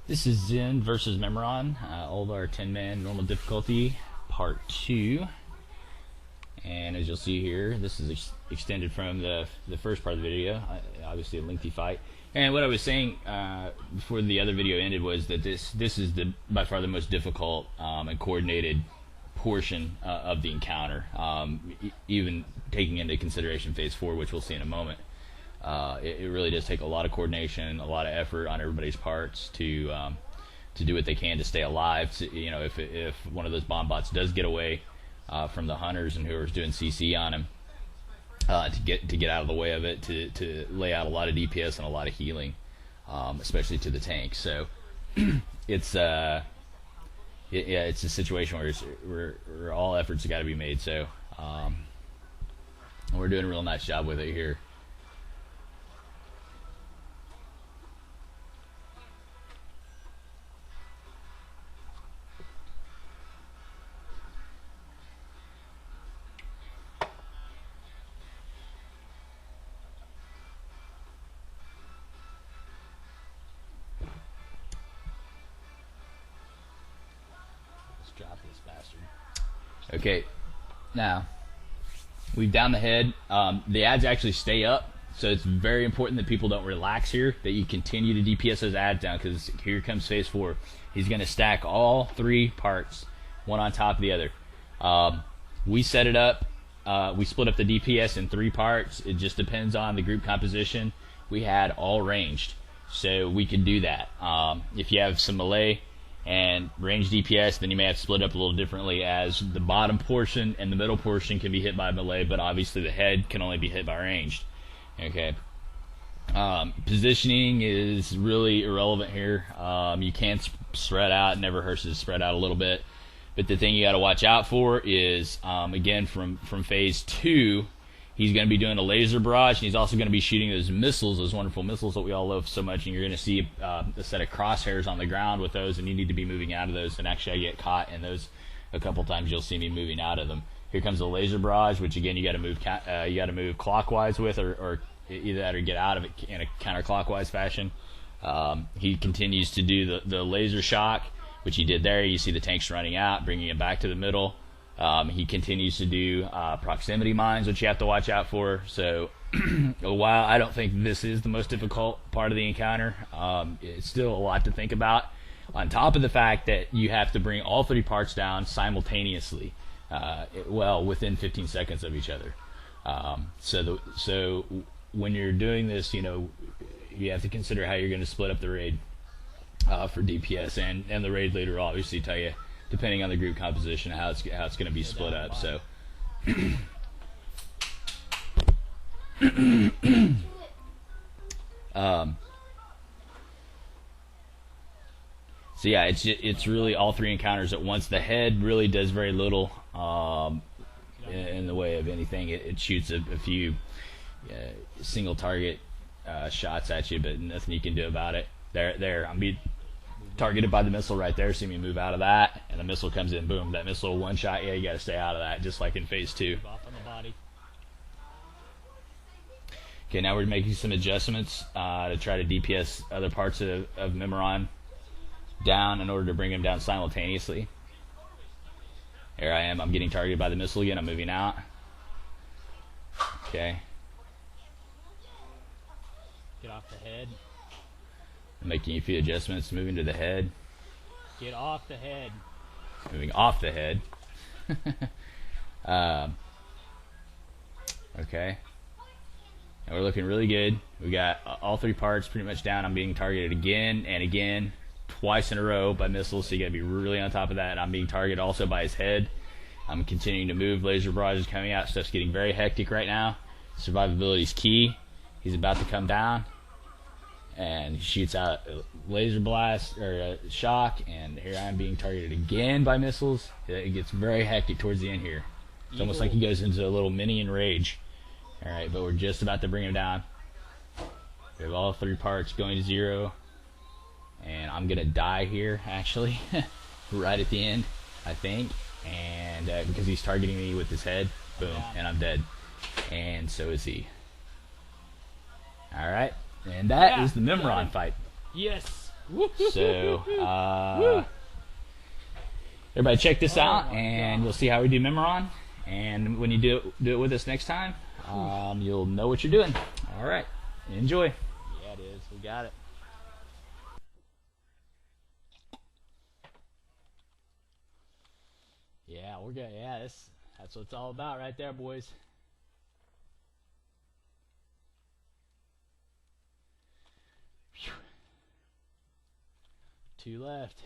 This is Zen versus Mimiron, Oldar 10-man normal difficulty, part 2. And as you'll see here, this is extended from the first part of the video, obviously a lengthy fight. And what I was saying before the other video ended was that this is by far the most difficult and coordinated portion of the encounter, even taking into consideration phase 4, which we'll see in a moment. It really does take a lot of coordination, a lot of effort on everybody's parts to do what they can to stay alive. You know, if one of those bomb bots does get away from the hunters and whoever's doing CC on him, to get out of the way of it, to lay out a lot of DPS and a lot of healing, especially to the tank. So it's it's a situation where all efforts have got to be made. So we're doing a real nice job with it here. Drop this bastard. Okay, now we've down the head. The ads actually stay up, so it's very important that people don't relax here, that you continue to DPS those ads down, because here comes phase 4. He's going to stack all 3 parts, one on top of the other. We set it up. We split up the DPS in 3 parts. It just depends on the group composition. We had all ranged, so we could do that. If you have some melee and range DPS, then you may have to split up a little differently, as the bottom portion and the middle portion can be hit by melee, but obviously the head can only be hit by ranged. Okay. Positioning is really irrelevant here. You can spread out. It never hurts to spread out a little bit. But the thing you got to watch out for is, again, from phase 2, he's going to be doing a laser barrage, and he's also going to be shooting those missiles, those wonderful missiles that we all love so much. And you're going to see a set of crosshairs on the ground with those, and you need to be moving out of those. And actually, I get caught in those a couple times. You'll see me moving out of them. Here comes the laser barrage, which again you got to move clockwise with, or either that or get out of it in a counterclockwise fashion. He continues to do the laser shock, which he did there. You see the tanks running out, bringing him back to the middle. He continues to do proximity mines, which you have to watch out for. So while I don't think this is the most difficult part of the encounter, it's still a lot to think about, on top of the fact that you have to bring all 3 parts down simultaneously, within 15 seconds of each other. So when you're doing this, you know, you have to consider how you're going to split up the raid for DPS, and the raid leader will obviously tell you, depending on the group composition, how it's going to be split up. So so yeah, it's really all 3 encounters at once. The head really does very little in the way of anything. It shoots a few single target shots at you, but nothing you can do about it. There, I'm being targeted by the missile right there. See me move out of that, and the missile comes in. Boom, that missile one shot. Yeah, you got to stay out of that, just like in phase 2. Off on the body. Okay, now we're making some adjustments to try to DPS other parts of Mimiron down in order to bring him down simultaneously. Here I am. I'm getting targeted by the missile again. I'm moving out. Okay. Get off the head. I'm making a few adjustments. Moving to the head. Get off the head. Moving off the head. Okay. And we're looking really good. We got all 3 parts pretty much down. I'm being targeted again and again, twice in a row by missiles, so you got to be really on top of that. I'm being targeted also by his head. I'm continuing to move. Laser barrage is coming out. Stuff's getting very hectic right now. Survivability is key. He's about to come down, and he shoots out a laser blast or a shock, and here I am being targeted again by missiles. It gets very hectic towards the end here. It's almost like he goes into a little mini enrage. Alright, but we're just about to bring him down. We have all 3 parts going to 0, and I'm gonna die here actually right at the end, I think, and because he's targeting me with his head. Boom, and I'm dead, and so is he. Alright, and that is the Mimiron fight. Yes. So, everybody check this out, and you'll see how we do Mimiron. And when you do it with us next time, you'll know what you're doing. All right, enjoy. Yeah, it is. We got it. Yeah, we're good. Yeah, that's what it's all about right there, boys. 2 left.